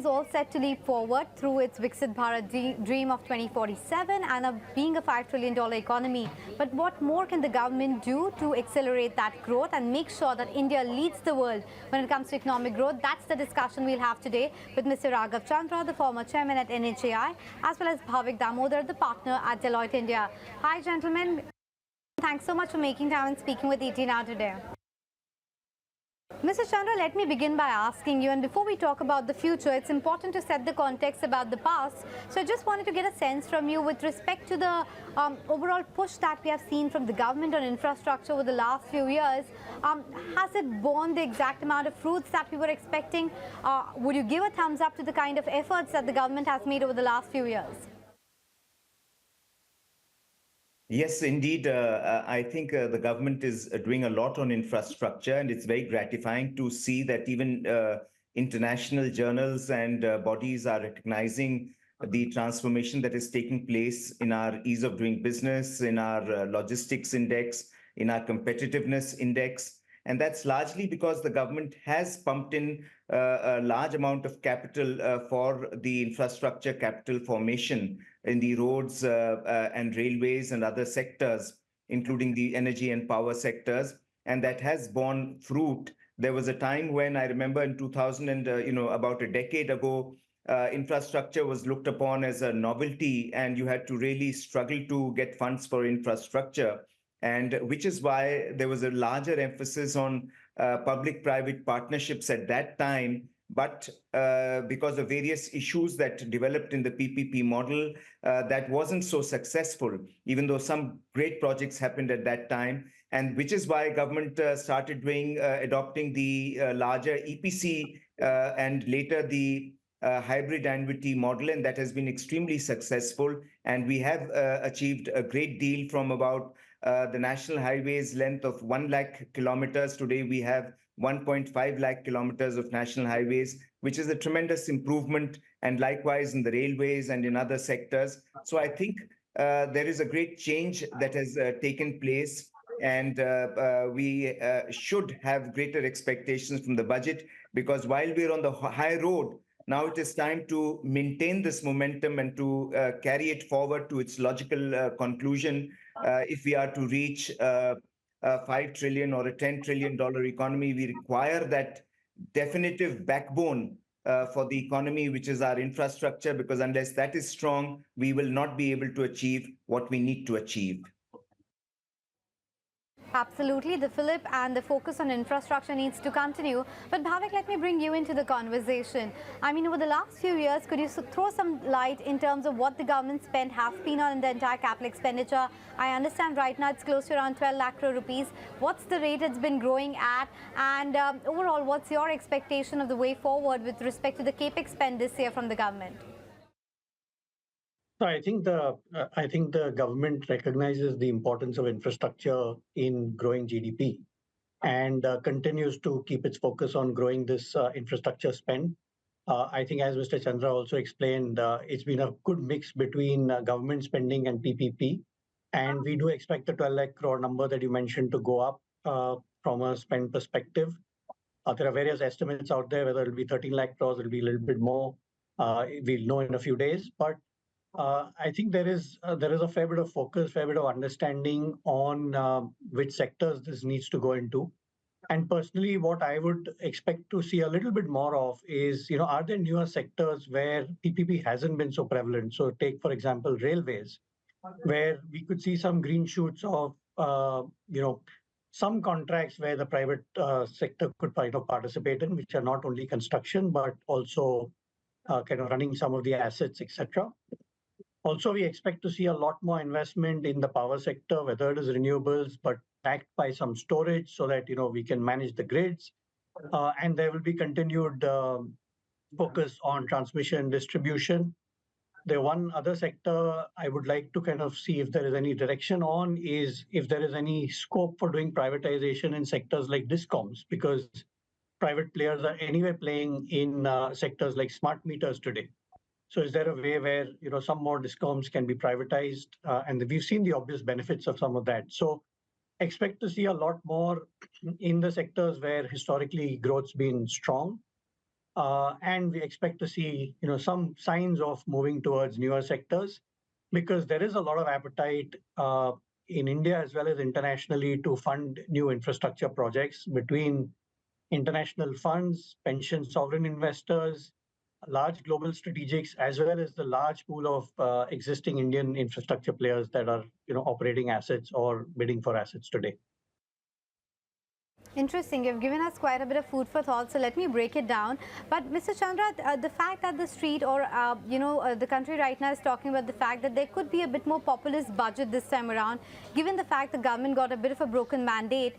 is all set to leap forward through its Viksit Bharat dream of 2047 and being a $5 trillion economy. But what more can the government do to accelerate that growth and make sure that India leads the world when it comes to economic growth? That's the discussion we'll have today with Mr. Raghav Chandra, the former chairman at NHAI, as well as Bhavik Damodar, the partner at Deloitte India. Hi, gentlemen. Thanks so much for making time and speaking with ET Now today. Mr. Chandra, let me begin by asking you, and before we talk about the future, it's important to set the context about the past. So I just wanted to get a sense from you with respect to the overall push that we have seen from the government on infrastructure over the last few years. Has it borne the exact amount of fruits that we were expecting? Would you give a thumbs up to the kind of efforts that the government has made over the last few years? Yes, indeed. I think the government is doing a lot on infrastructure, and it's very gratifying to see that even international journals and bodies are recognizing the transformation that is taking place in our ease of doing business, in our logistics index, in our competitiveness index. And that's largely because the government has pumped in a large amount of capital for the infrastructure capital formation in the roads and railways and other sectors, including the energy and power sectors. And that has borne fruit. There was a time when I remember in 2000 and, about a decade ago, infrastructure was looked upon as a novelty, and you had to really struggle to get funds for infrastructure. And which is why there was a larger emphasis on public-private partnerships at that time. But because of various issues that developed in the PPP model, that wasn't so successful, even though some great projects happened at that time. And which is why government started adopting the larger EPC and later the hybrid annuity model, and that has been extremely successful. And we have achieved a great deal from about the national highways length of 1 lakh kilometers. Today, we have 1.5 lakh kilometers of national highways, which is a tremendous improvement, and likewise in the railways and in other sectors. So I think there is a great change that has taken place, and we should have greater expectations from the budget, because while we're on the high road, now it is time to maintain this momentum and to carry it forward to its logical conclusion. If we are to reach a $5 trillion or a $10 trillion economy, we require that definitive backbone for the economy, which is our infrastructure, because unless that is strong, we will not be able to achieve what we need to achieve. Absolutely. The fillip and the focus on infrastructure needs to continue. But Bhavik, let me bring you into the conversation. I mean, over the last few years, could you throw some light in terms of what the government spend has been on the entire capital expenditure? I understand right now it's close to around 12 lakh crore rupees. What's the rate it's been growing at? And overall, what's your expectation of the way forward with respect to the Capex spend this year from the government? I think the government recognizes the importance of infrastructure in growing GDP and continues to keep its focus on growing this infrastructure spend. I think, as Mr. Chandra also explained, it's been a good mix between government spending and PPP. And we do expect the 12 lakh crore number that you mentioned to go up from a spend perspective. There are various estimates out there, whether it'll be 13 lakh crores, it'll be a little bit more. We'll know in a few days. But I think there is a fair bit of focus, fair bit of understanding on which sectors this needs to go into. And personally, what I would expect to see a little bit more of is, are there newer sectors where PPP hasn't been so prevalent? So take, for example, railways, where we could see some green shoots of, some contracts where the private sector could participate in, which are not only construction, but also kind of running some of the assets, etc. Also, we expect to see a lot more investment in the power sector, whether it is renewables, but backed by some storage so that, we can manage the grids. And there will be continued focus on transmission distribution. The one other sector I would like to kind of see if there is any direction on is if there is any scope for doing privatization in sectors like discoms, because private players are anyway playing in sectors like smart meters today. So is there a way where, some more discoms can be privatized? And we've seen the obvious benefits of some of that. So expect to see a lot more in the sectors where historically growth's been strong. and we expect to see some signs of moving towards newer sectors because there is a lot of appetite in India as well as internationally to fund new infrastructure projects between international funds, pension sovereign investors, large global strategics, as well as the large pool of existing Indian infrastructure players that are operating assets or bidding for assets today. Interesting. You've given us quite a bit of food for thought, so let me break it down. But Mr. Chandra, the fact that the street or, the country right now is talking about the fact that there could be a bit more populist budget this time around, given the fact the government got a bit of a broken mandate,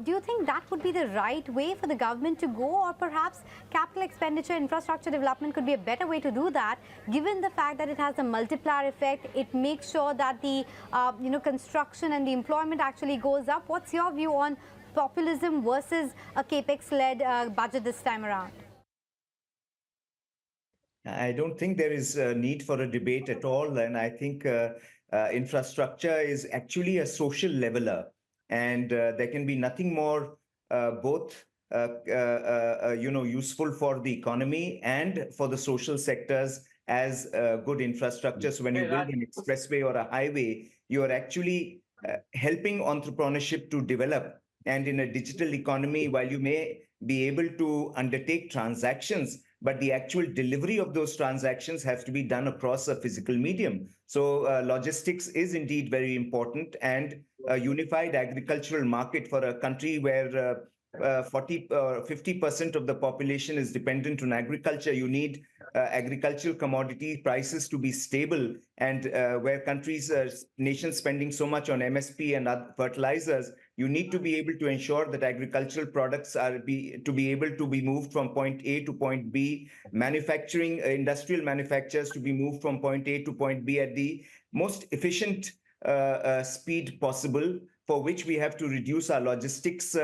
do you think that would be the right way for the government to go, or perhaps capital expenditure, infrastructure development could be a better way to do that, given the fact that it has a multiplier effect, it makes sure that the, construction and the employment actually goes up? What's your view on populism versus a Capex-led budget this time around? I don't think there is a need for a debate at all. And I think infrastructure is actually a social leveler. And there can be nothing more both useful for the economy and for the social sectors as good infrastructure. So when you build an expressway or a highway, you are actually helping entrepreneurship to develop. And in a digital economy, while you may be able to undertake transactions, but the actual delivery of those transactions have to be done across a physical medium. So logistics is indeed very important, and a unified agricultural market for a country where 50% of the population is dependent on agriculture. You need agricultural commodity prices to be stable, and where nations spending so much on MSP and other fertilizers, you need to be able to ensure that agricultural products to be able to be moved from point A to point B, manufacturing, industrial manufacturers to be moved from point A to point B at the most efficient speed possible, for which we have to reduce our logistics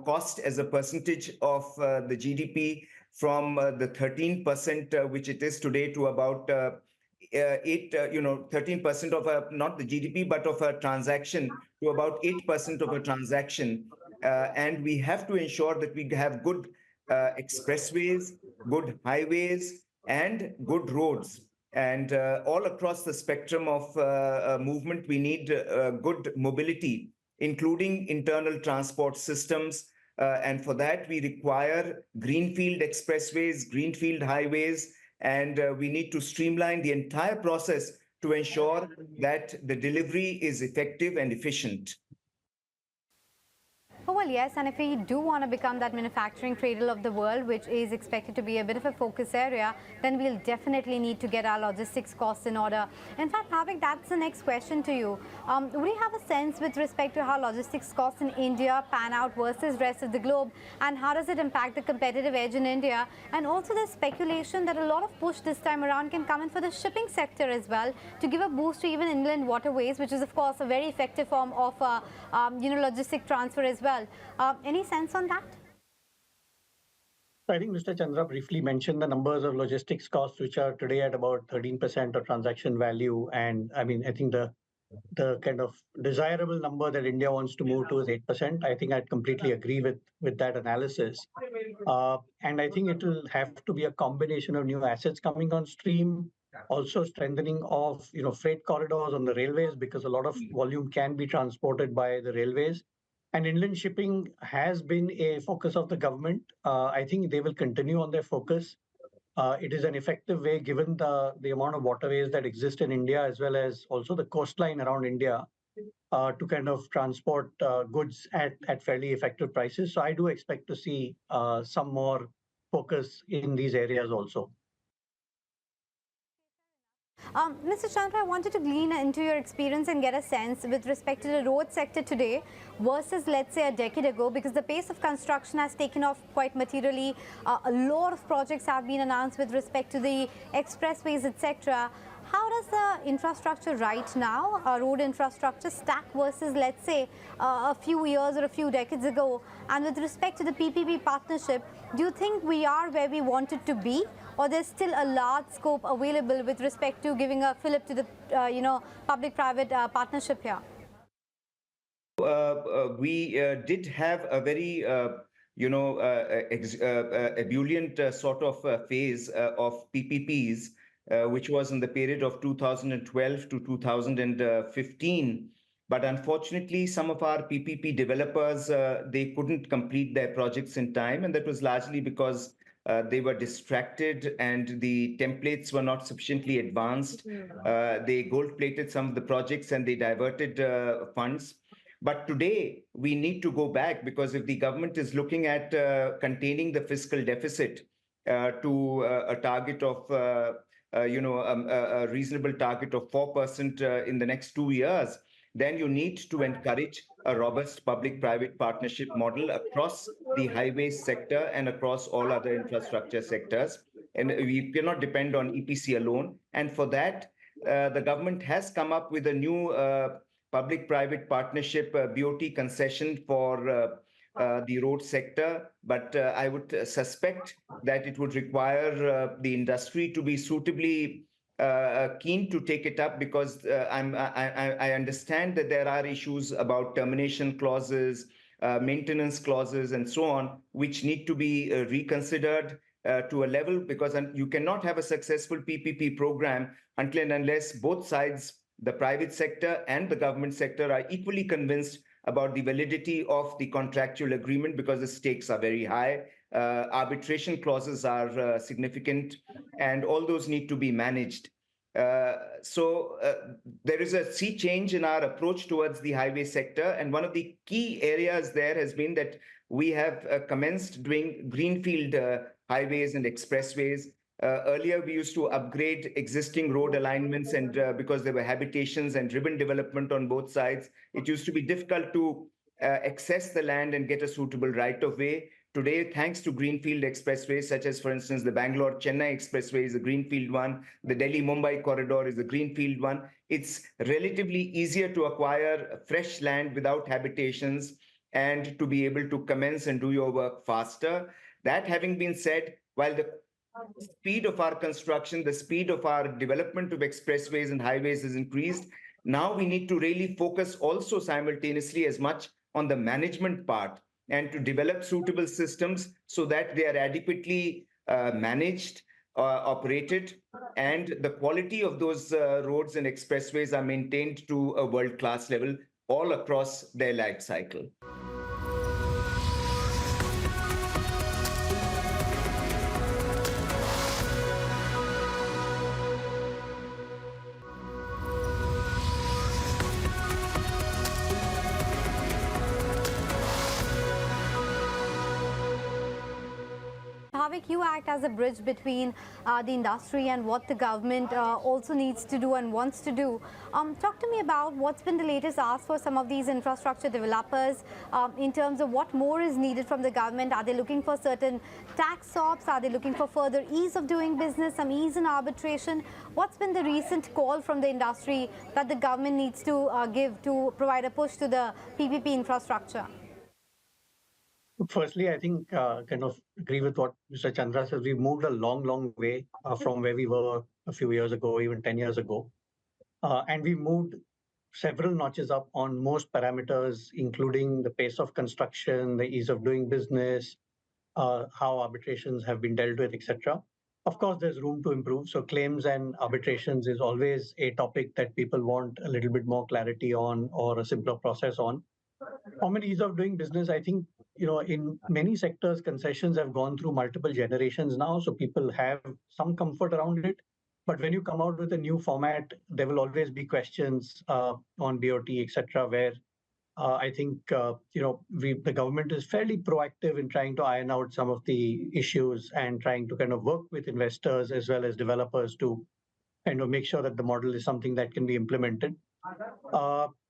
cost as a percentage of the GDP from the 13% which it is today to about 13% of not the GDP, but of a transaction to about 8% of a transaction. And we have to ensure that we have good expressways, good highways, and good roads. And all across the spectrum of movement, we need good mobility, including internal transport systems. And for that, we require greenfield expressways, greenfield highways, and we need to streamline the entire process to ensure that the delivery is effective and efficient. Oh, well, yes, and if we do want to become that manufacturing cradle of the world, which is expected to be a bit of a focus area, then we'll definitely need to get our logistics costs in order. In fact, Bhavik, that's the next question to you. Would you have a sense with respect to how logistics costs in India pan out versus rest of the globe, and how does it impact the competitive edge in India? And also there's speculation that a lot of push this time around can come in for the shipping sector as well, to give a boost to even inland waterways, which is, of course, a very effective form of logistic transfer as well. Any sense on that? I think Mr. Chandra briefly mentioned the numbers of logistics costs, which are today at about 13% of transaction value. And I mean, I think the kind of desirable number that India wants to move to is 8%. I think I'd completely agree with that analysis. And I think it will have to be a combination of new assets coming on stream, also strengthening of freight corridors on the railways, because a lot of volume can be transported by the railways. And inland shipping has been a focus of the government. I think they will continue on their focus. It is an effective way, given the amount of waterways that exist in India, as well as also the coastline around India, to kind of transport goods at fairly effective prices. So I do expect to see some more focus in these areas also. Mr. Chandra, I wanted to glean into your experience and get a sense with respect to the road sector today versus, let's say, a decade ago, because the pace of construction has taken off quite materially. A lot of projects have been announced with respect to the expressways, etc. How does the infrastructure right now, road infrastructure, stack versus, let's say, a few years or a few decades ago? And with respect to the PPP partnership, do you think we are where we wanted to be, or there's still a large scope available with respect to giving a fillip to the, public-private partnership here? We did have a very ebullient sort of phase of PPPs, which was in the period of 2012 to 2015. But unfortunately, some of our PPP developers, they couldn't complete their projects in time, and that was largely because they were distracted and the templates were not sufficiently advanced. They gold-plated some of the projects and they diverted funds. But today, we need to go back, because if the government is looking at containing the fiscal deficit to a target of, a reasonable target of 4% in the next 2 years, then you need to encourage a robust public-private partnership model across the highways sector and across all other infrastructure sectors. And we cannot depend on EPC alone. And for that, the government has come up with a new public-private partnership BOT concession for the road sector. But I would suspect that it would require the industry to be suitably keen to take it up, because I understand that there are issues about termination clauses, maintenance clauses, and so on, which need to be reconsidered to a level, because you cannot have a successful PPP program until and unless both sides, the private sector and the government sector, are equally convinced about the validity of the contractual agreement, because the stakes are very high. Arbitration clauses are significant, and all those need to be managed. So there is a sea change in our approach towards the highway sector. And one of the key areas there has been that we have commenced doing greenfield highways and expressways. Earlier, we used to upgrade existing road alignments, and because there were habitations and ribbon development on both sides, it used to be difficult to access the land and get a suitable right-of-way. Today, thanks to greenfield expressways, such as, for instance, the Bangalore-Chennai expressway is a greenfield one, the Delhi-Mumbai corridor is a greenfield one, it's relatively easier to acquire fresh land without habitations and to be able to commence and do your work faster. That having been said, while the speed of our construction, the speed of our development of expressways and highways has increased, now we need to really focus also simultaneously as much on the management part, and to develop suitable systems so that they are adequately managed, operated, and the quality of those roads and expressways are maintained to a world-class level all across their life cycle. Bhavik, you act as a bridge between the industry and what the government also needs to do and wants to do. Talk to me about what's been the latest ask for some of these infrastructure developers in terms of what more is needed from the government. Are they looking for certain tax stops? Are they looking for further ease of doing business, some ease in arbitration? What's been the recent call from the industry that the government needs to give to provide a push to the PPP infrastructure? Firstly, I think kind of agree with what Mr. Chandra says. We've moved a long way from where we were a few years ago, even 10 years ago. And we moved several notches up on most parameters, including the pace of construction, the ease of doing business, how arbitrations have been dealt with, etc. Of course, there's room to improve. So claims and arbitrations is always a topic that people want a little bit more clarity on, or a simpler process on. Common ease of doing business, I think, in many sectors, concessions have gone through multiple generations now, so people have some comfort around it. But when you come out with a new format, there will always be questions on BOT, etc., where I think the government is fairly proactive in trying to iron out some of the issues and trying to kind of work with investors as well as developers to kind of make sure that the model is something that can be implemented.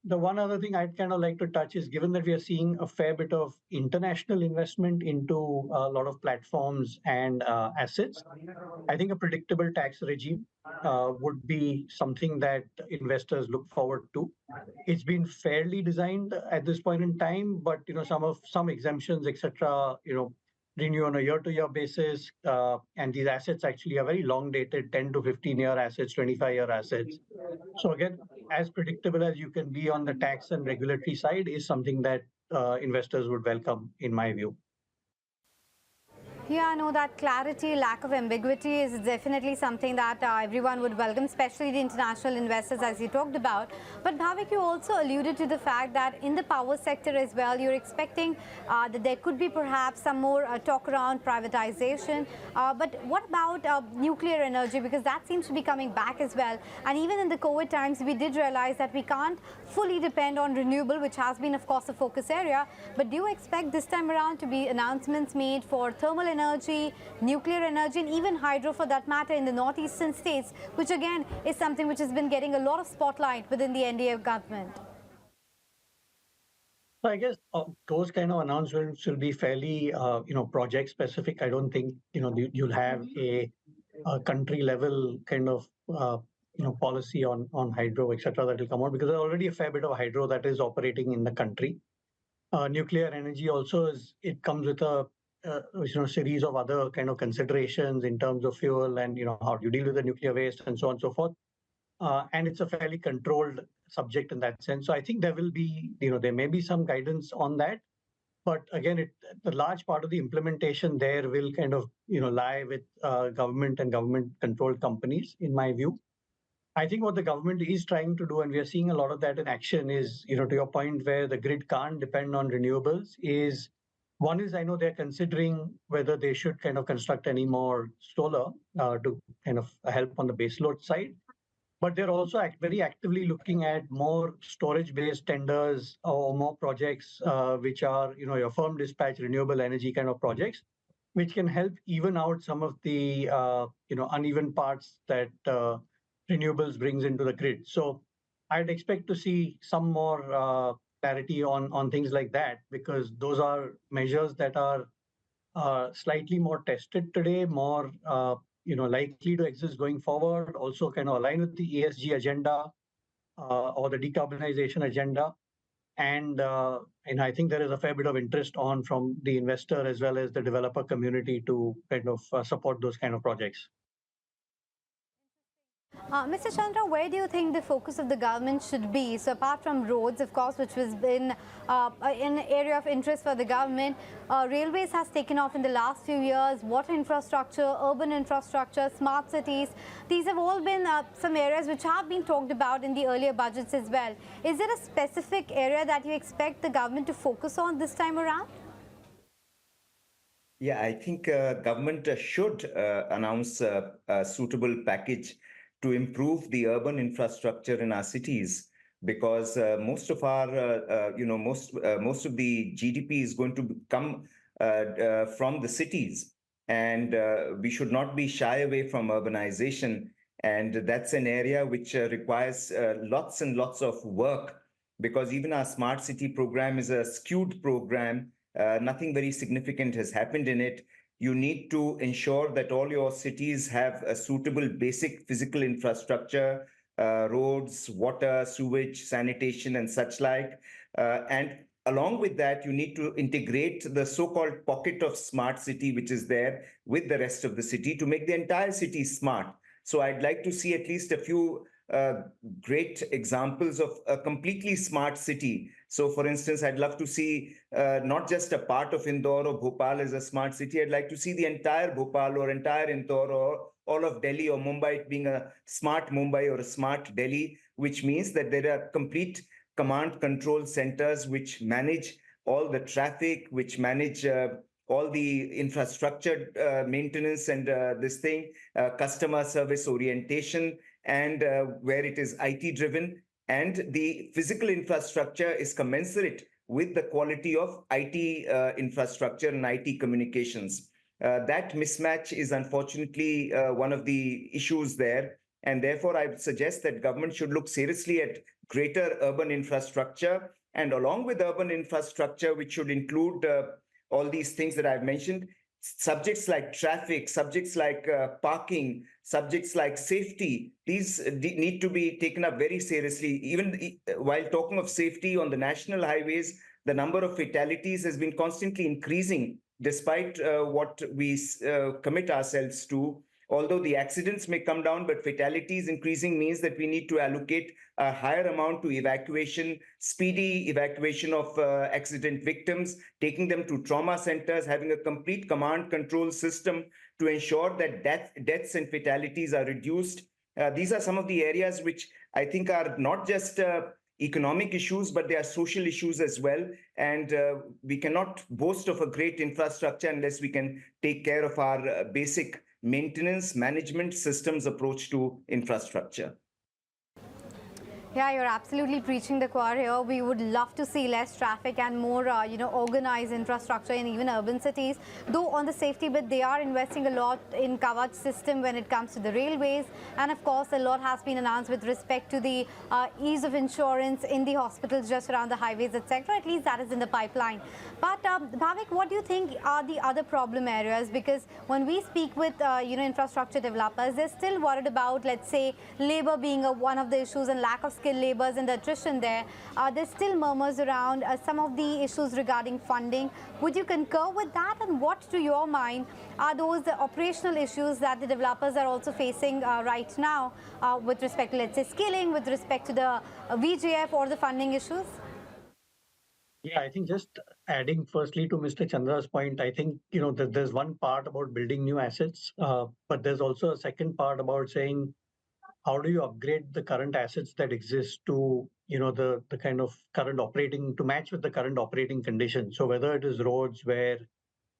The one other thing I'd kind of like to touch is, given that we are seeing a fair bit of international investment into a lot of platforms and assets, I think a predictable tax regime would be something that investors look forward to. It's been fairly designed at this point in time, but some exemptions, etc., renew on a year-to-year basis, and these assets actually are very long-dated, 10 to 15-year assets, 25-year assets. So again, as predictable as you can be on the tax and regulatory side is something that investors would welcome, in my view. Yeah, no, that clarity, lack of ambiguity is definitely something that everyone would welcome, especially the international investors, as you talked about. But Bhavik, you also alluded to the fact that in the power sector as well, you're expecting that there could be perhaps some more talk around privatization. But what about nuclear energy? Because that seems to be coming back as well. And even in the COVID times, we did realize that we can't fully depend on renewable, which has been, of course, a focus area. But do you expect this time around to be announcements made for thermal energy, nuclear energy, and even hydro for that matter in the northeastern states, which again is something which has been getting a lot of spotlight within the NDA government? So I guess those kind of announcements will be fairly, project specific. I don't think, you'll have a country level kind of, policy on hydro, etc. that will come out, because there's already a fair bit of hydro that is operating in the country. Nuclear energy also it comes with a series of other kind of considerations in terms of fuel and how do you deal with the nuclear waste and so on and so forth. And it's a fairly controlled subject in that sense. So I think there will be, there may be some guidance on that. But again, the large part of the implementation there will kind of, lie with government and government-controlled companies, in my view. I think what the government is trying to do, and we are seeing a lot of that in action, is, to your point where the grid can't depend on renewables, is one is I know they're considering whether they should kind of construct any more solar to kind of help on the baseload side. But they're also very actively looking at more storage-based tenders or more projects which are, your firm dispatch renewable energy kind of projects, which can help even out some of the, uneven parts that renewables brings into the grid. So I'd expect to see some more clarity on things like that, because those are measures that are slightly more tested today, more likely to exist going forward, also kind of align with the ESG agenda or the decarbonization agenda. And I think there is a fair bit of interest from the investor as well as the developer community to kind of support those kind of projects. Mr. Chandra, where do you think the focus of the government should be? So apart from roads, of course, which has been an area of interest for the government, railways has taken off in the last few years, water infrastructure, urban infrastructure, smart cities. These have all been some areas which have been talked about in the earlier budgets as well. Is there a specific area that you expect the government to focus on this time around? Yeah, I think government should announce a suitable package to improve the urban infrastructure in our cities, because most of our, most of the GDP is going to come from the cities, and we should not be shy away from urbanization. And that's an area which requires lots and lots of work, because even our smart city program is a skewed program. Nothing very significant has happened in it. You need to ensure that all your cities have a suitable basic physical infrastructure, roads, water, sewage, sanitation, and such like. And along with that, you need to integrate the so-called pocket of smart city, which is there, with the rest of the city to make the entire city smart. So I'd like to see at least a few great examples of a completely smart city. So, for instance, I'd love to see not just a part of Indore or Bhopal as a smart city. I'd like to see the entire Bhopal or entire Indore or all of Delhi or Mumbai being a smart Mumbai or a smart Delhi, which means that there are complete command control centers which manage all the traffic, which manage all the infrastructure maintenance and customer service orientation, and where it is IT driven, and the physical infrastructure is commensurate with the quality of IT infrastructure and IT communications. That mismatch is unfortunately one of the issues there. And therefore, I would suggest that government should look seriously at greater urban infrastructure. And along with urban infrastructure, which should include all these things that I've mentioned, subjects like traffic, subjects like parking, subjects like safety, these need to be taken up very seriously. Even while talking of safety on the national highways, the number of fatalities has been constantly increasing despite what we commit ourselves to. although the accidents may come down, but fatalities increasing means that we need to allocate a higher amount to evacuation, speedy evacuation of accident victims, taking them to trauma centers, having a complete command control system to ensure that deaths and fatalities are reduced. These are some of the areas which I think are not just economic issues, but they are social issues as well. And we cannot boast of a great infrastructure unless we can take care of our basic maintenance, management, systems approach to infrastructure. Yeah, you're absolutely preaching the choir here. We would love to see less traffic and more, organized infrastructure in even urban cities. Though on the safety bit, they are investing a lot in Govt system when it comes to the railways. And of course, a lot has been announced with respect to the ease of insurance in the hospitals just around the highways, etc. At least that is in the pipeline. But Bhavik, what do you think are the other problem areas? Because when we speak with, infrastructure developers, they're still worried about, let's say, labor being one of the issues and lack of skilled laborers and the attrition there. There's still murmurs around some of the issues regarding funding. Would you concur with that? And what, to your mind, are those operational issues that the developers are also facing right now with respect to, let's say, skilling, with respect to the VGF or the funding issues? Yeah, I think just adding firstly to Mr. Chandra's point, I think, there's one part about building new assets, but there's also a second part about saying, how do you upgrade the current assets that exist to, the kind of current operating, to match with the current operating conditions? So whether it is roads where,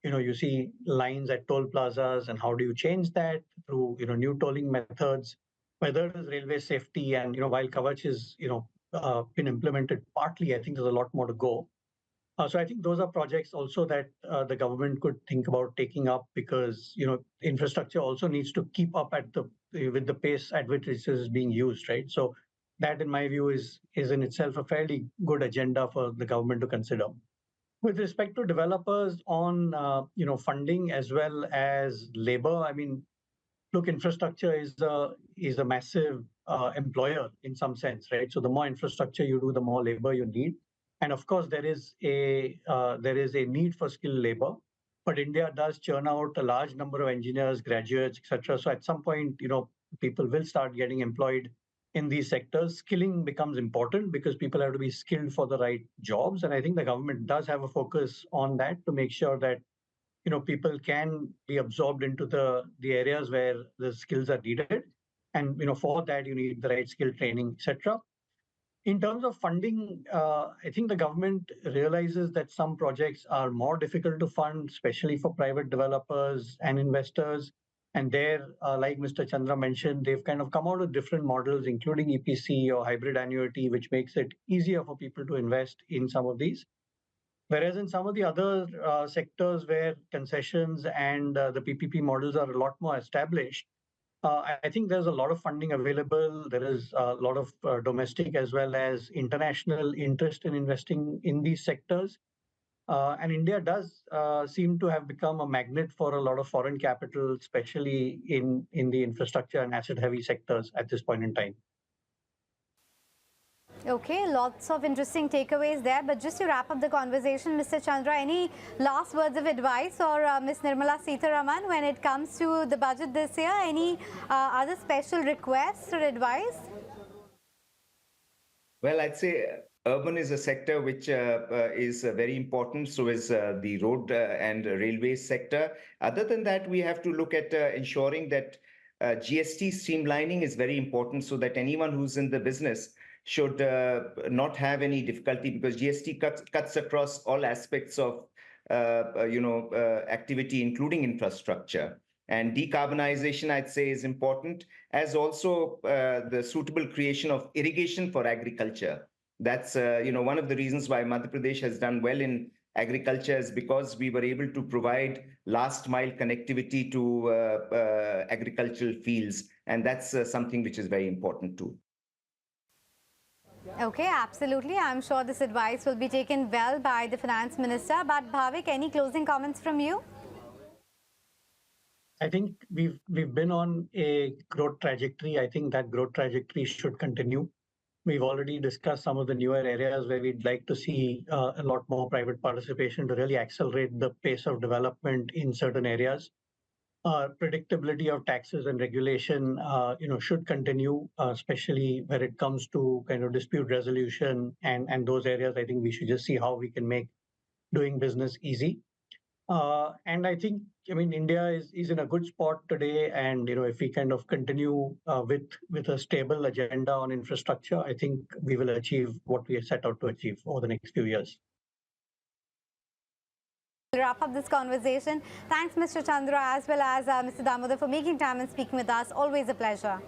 you see lines at toll plazas, and how do you change that through, new tolling methods, whether it is railway safety, and, while Kavach is, been implemented partly, I think there's a lot more to go. So I think those are projects also that the government could think about taking up, because infrastructure also needs to keep up with the pace at which it is being used, right? So that, in my view, is in itself a fairly good agenda for the government to consider. With respect to developers on funding as well as labor, I mean, look, infrastructure is a massive employer in some sense, right? So the more infrastructure you do, the more labor you need. And of course, there is a need for skilled labor, but India does churn out a large number of engineers, graduates, etc. So at some point, people will start getting employed in these sectors. Skilling becomes important because people have to be skilled for the right jobs, and I think the government does have a focus on that to make sure that people can be absorbed into the areas where the skills are needed, and for that you need the right skill training, etc. In terms of funding, I think the government realizes that some projects are more difficult to fund, especially for private developers and investors. And there, like Mr. Chandra mentioned, they've kind of come out with different models, including EPC or hybrid annuity, which makes it easier for people to invest in some of these. Whereas in some of the other sectors where concessions and the PPP models are a lot more established, I think there's a lot of funding available. There is a lot of domestic as well as international interest in investing in these sectors. And India does seem to have become a magnet for a lot of foreign capital, especially in the infrastructure and asset-heavy sectors at this point in time. Okay, lots of interesting takeaways there. But just to wrap up the conversation, Mr. Chandra, any last words of advice, or Ms. Nirmala Sitharaman, when it comes to the budget this year? Any other special requests or advice? Well, I'd say urban is a sector which is very important. So is the road and railway sector. Other than that, we have to look at ensuring that GST streamlining is very important, so that anyone who's in the business should not have any difficulty, because GST cuts across all aspects of activity, including infrastructure. And decarbonization, I'd say, is important, as also the suitable creation of irrigation for agriculture. That's one of the reasons why Madhya Pradesh has done well in agriculture, is because we were able to provide last mile connectivity to agricultural fields, and that's something which is very important too. Okay, absolutely. I'm sure this advice will be taken well by the Finance Minister. But Bhavik, any closing comments from you? I think we've been on a growth trajectory. I think that growth trajectory should continue. We've already discussed some of the newer areas where we'd like to see a lot more private participation to really accelerate the pace of development in certain areas. predictability of taxes and regulation, should continue, especially when it comes to kind of dispute resolution and those areas. I think we should just see how we can make doing business easy. And I think, India is in a good spot today. And, if we kind of continue with a stable agenda on infrastructure, I think we will achieve what we set out to achieve over the next few years. To wrap up this conversation, thanks Mr. Chandra as well as Mr. Damodar for making time and speaking with us. Always a pleasure.